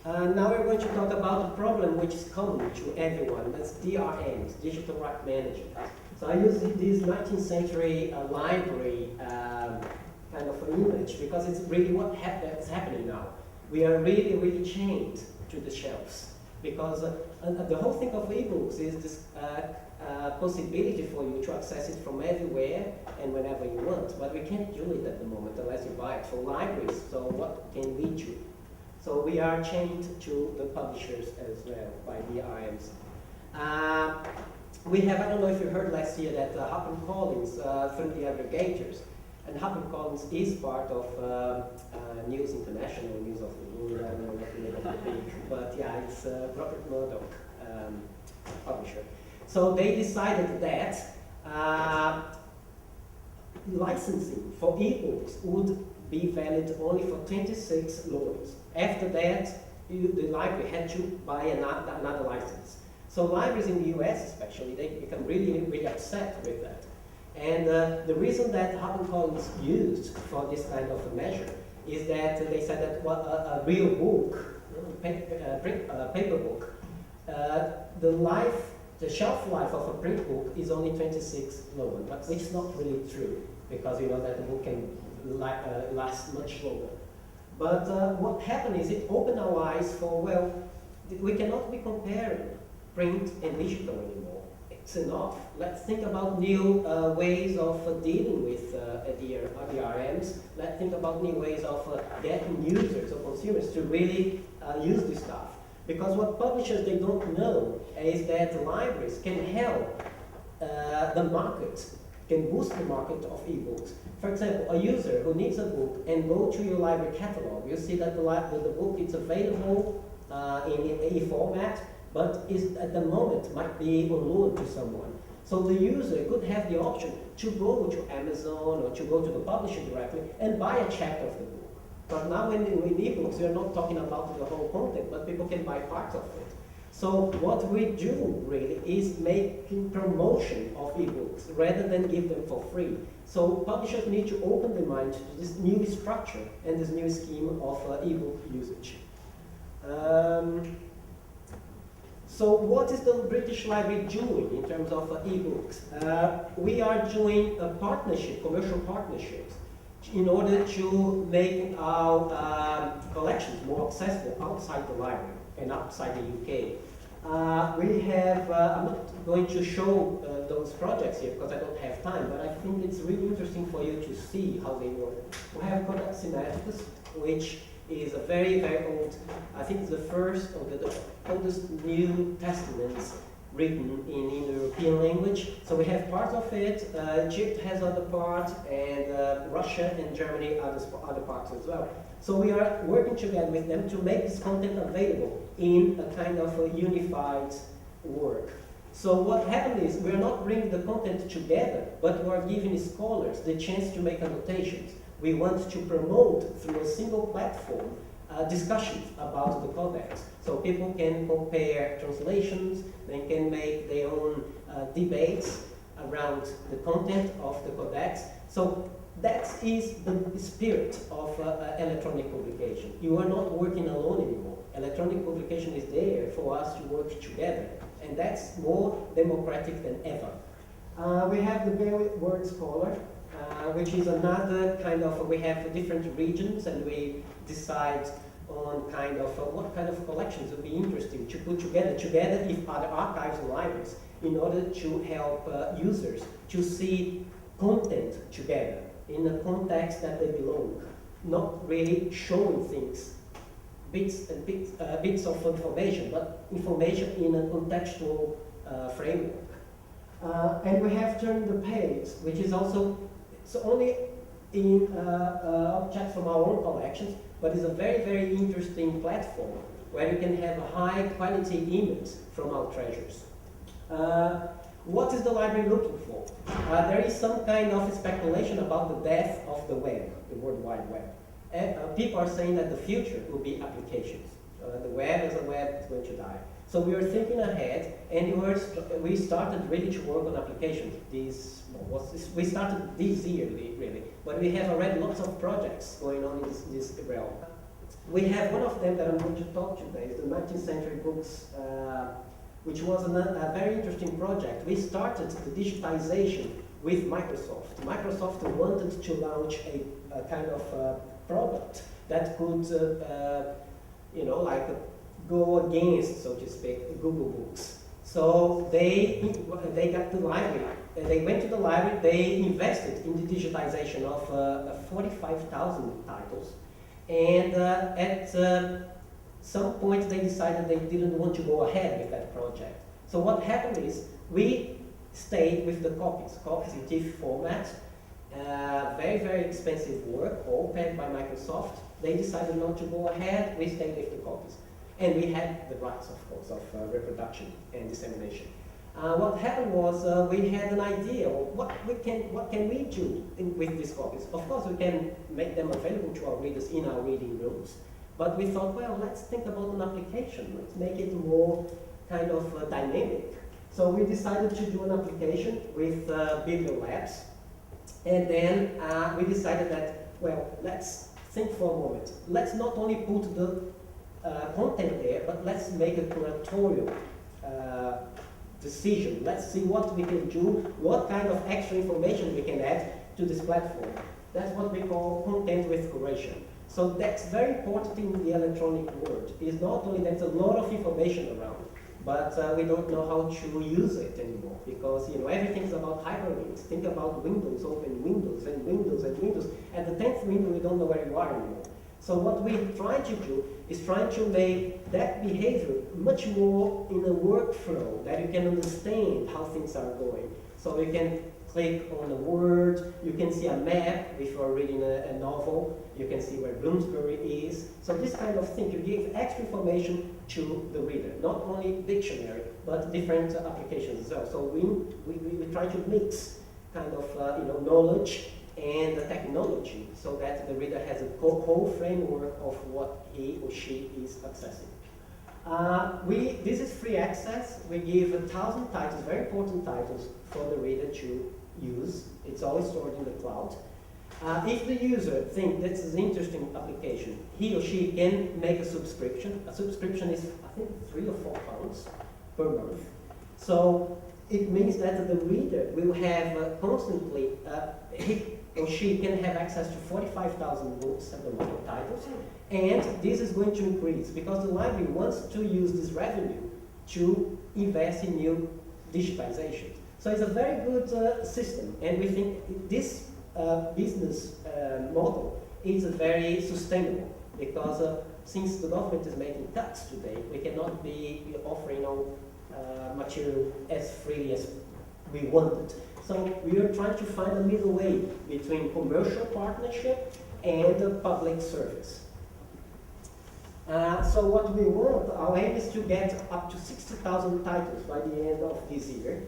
Now we're going to talk about a problem which is common to everyone. That's DRMs, Digital Right Management. So I use this 19th century library kind of an image because it's really what is happening now. We are really, really chained to the shelves because the whole thing of ebooks is this possibility for you to access it from everywhere and whenever you want. But we can't do it at the moment unless you buy it for libraries. So what can we do? So we are chained to the publishers as well by DRMs. We have, I don't know if you heard last year that HarperCollins through the aggregators, and HarperCollins is part of News International, News of the World, I don't know what the name of the big, but yeah, it's Robert Murdoch publisher. So they decided that licensing for ebooks would be valid only for 26 loans. After that, the library had to buy another license. So libraries in the US especially, they become really, really upset with that. And the reason that HarperCollins used for this kind of a measure is that they said that a real book, paper book, the shelf life of a print book is only 26 loans, but which is not really true because you know that the book can last much longer. But what happened is it opened our eyes for, well, we cannot be comparing print and digital anymore. It's enough. Let's think about new ways of dealing with DRMs. Let's think about new ways of getting users or consumers to really use this stuff. Because what publishers, they don't know is that libraries can help the market, can boost the market of ebooks. For example, a user who needs a book and go to your library catalog, you see that the book is available in e-format, but is at the moment might be on loan to someone. So the user could have the option to go to Amazon or to go to the publisher directly and buy a chapter of the book. But now in ebooks, we are not talking about the whole content, but people can buy parts of it. So what we do really is making promotion of ebooks rather than give them for free. So publishers need to open their mind to this new structure and this new scheme of ebook usage. So what is the British Library doing in terms of ebooks? We are doing a partnership, commercial partnerships, in order to make our collections more accessible outside the library and outside the UK. We have, I'm not going to show those projects here because I don't have time, but I think it's really interesting for you to see how they work. We have Codex Sinaiticus, which is a very, very old, I think it's the first of the oldest New Testaments written in the European language. So we have part of it, Egypt has other part, and Russia and Germany other parts as well. So we are working together with them to make this content available in a kind of a unified work. So what happened is we are not bringing the content together, but we are giving scholars the chance to make annotations. We want to promote through a single platform discussions about the codex. So people can compare translations, they can make their own debates around the content of the codex. So that is the spirit of electronic publication. You are not working alone anymore. Electronic publication is there for us to work together, and that's more democratic than ever. We have the Very Word Scholar, which is another kind of, we have different regions and we decide on kind of what kind of collections would be interesting to put together with other archives and libraries in order to help users to see content together in a context that they belong, not really showing things, bits of information, but information in a contextual framework. And we have Turn the Page, which is also, it's only in objects from our own collections, but it's a very, very interesting platform where you can have a high quality image from our treasures. What is the library looking for? There is some kind of speculation about the death of the web, the World Wide Web. People are saying that the future will be applications. The web as a web is going to die. So we are thinking ahead, and we started really to work on applications. We started this year, really, but we have already lots of projects going on in this realm. We have one of them that I'm going to talk today, is the 19th century books, which was a very interesting project. We started the digitization with Microsoft. Microsoft wanted to launch a kind of product that could, you know, like go against, so to speak, Google Books. So they got the library. They went to the library. They invested in the digitization of 45,000 titles, and at some point they decided they didn't want to go ahead with that project. So what happened is we stayed with the copies in TIFF format. Very, very expensive work, all paid by Microsoft. They decided not to go ahead. We stayed with the copies. And we had the rights, of course, of reproduction and dissemination. What happened was we had an idea of what can we do with these copies. Of course, we can make them available to our readers in our reading rooms. But we thought, well, let's think about an application. Let's make it more kind of dynamic. So we decided to do an application with Bibliolabs. And then we decided that, well, let's think for a moment. Let's not only put the content there, but let's make a curatorial decision. Let's see what we can do, what kind of extra information we can add to this platform. That's what we call content with curation. So that's very important in the electronic world. It's not only there's a lot of information around, but we don't know how to use it anymore, because everything's about hyperlinks. Think about Windows, open Windows and Windows and Windows. At the 10th window, we don't know where you are anymore. So what we try to do is trying to make that behavior much more in a workflow that you can understand how things are going. So you can click on a word, you can see a map if you're reading a novel, you can see where Bloomsbury is. So this kind of thing, you give extra information to the reader, not only dictionary, but different applications as well. So we try to mix kind of knowledge and the technology, so that the reader has a whole framework of what he or she is accessing. This is free access. We give 1,000 titles, very important titles, for the reader to use. It's always stored in the cloud. If the user thinks this is an interesting application, he or she can make a subscription. A subscription is, I think, £3 or £4 per month. So it means that the reader will have constantly, he or she can have access to 45,000 books at the moment, titles, and this is going to increase because the library wants to use this revenue to invest in new digitization. So it's a very good system, and we think this business model is very sustainable, because since the government is making cuts today, we cannot be offering material as freely as we wanted. So we are trying to find a middle way between commercial partnership and public service. So what we want, our aim is to get up to 60,000 titles by the end of this year,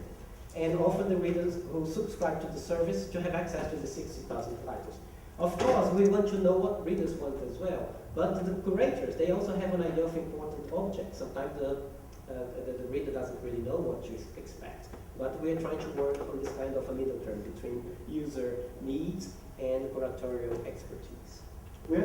and offer the readers who subscribe to the service to have access to the 60,000 titles. Of course, we want to know what readers want as well, but the curators, they also have an idea of important objects. Sometimes the reader doesn't really know what to expect. But we're trying to work on this kind of a middle term between user needs and curatorial expertise. We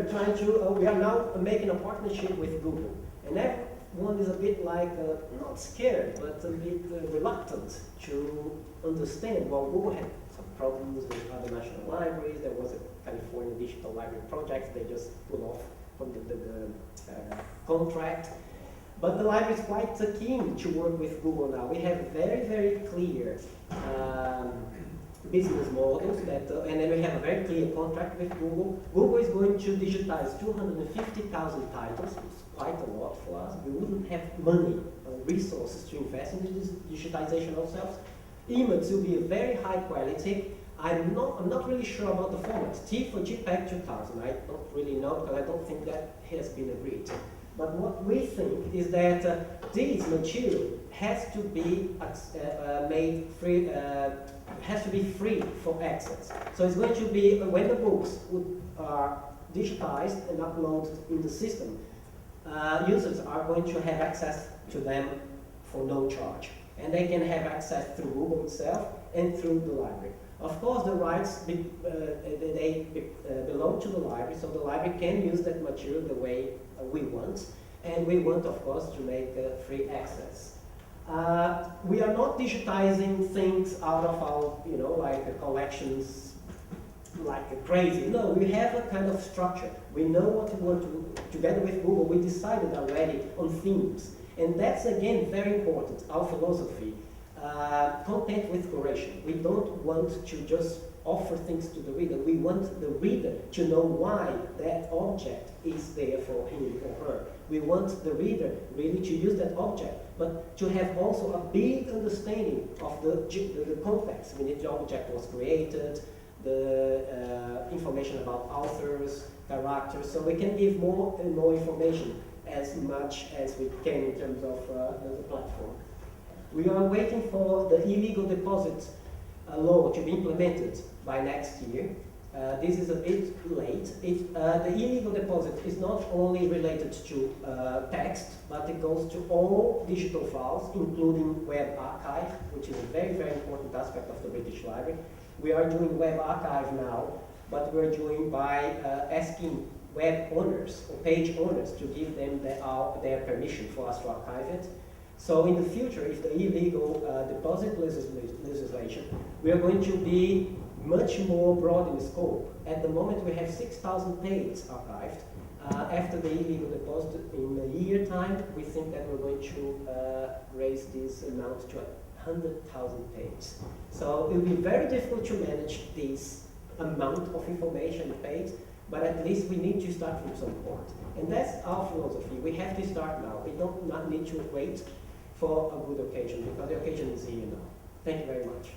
are now making a partnership with Google, and everyone is a bit like, not scared, but a bit reluctant to understand. Well, Google had some problems with other national libraries. There was a California Digital Library project. They just pulled off from the contract. But the library is quite keen to work with Google now. We have very, very clear business models, and then we have a very clear contract with Google. Google is going to digitize 250,000 titles. It's quite a lot for us. We wouldn't have money or resources to invest in this digitization ourselves. Images will be a very high quality. I'm not really sure about the format. TIFF or JPEG 2000, I don't really know, because I don't think that has been agreed. But what we think is that this material has to be made free, has to be free for access. So it's going to be, when the books are digitized and uploaded in the system, users are going to have access to them for no charge. And they can have access through Google itself and through the library. Of course, the rights belong to the library, so the library can use that material the way we want, and we want, of course, to make free access. We are not digitizing things out of our, like collections, like crazy. No, we have a kind of structure. We know what we want to, together with Google, we decided already on themes. And that's, again, very important, our philosophy. Content with curation. We don't want to just offer things to the reader. We want the reader to know why that object is there for him or her. We want the reader really to use that object, but to have also a big understanding of the context in which the object was created, the information about authors, characters, so we can give more and more information as much as we can in terms of the platform. We are waiting for the illegal deposit law to be implemented by next year. This is a bit late. The illegal deposit is not only related to text, but it goes to all digital files, including web archive, which is a very, very important aspect of the British Library. We are doing web archive now, but we're doing by asking web owners or page owners to give them their permission for us to archive it. So in the future, if the illegal deposit legislation, we are going to be much more broad in scope. At the moment, we have 6,000 pages archived. After the illegal deposit, in a year time, we think that we're going to raise this amount to 100,000 pages. So it will be very difficult to manage this amount of information pages, but at least we need to start from some point. And that's our philosophy. We have to start now. We don't not need to wait for a good occasion, because the occasion is here now. Thank you very much.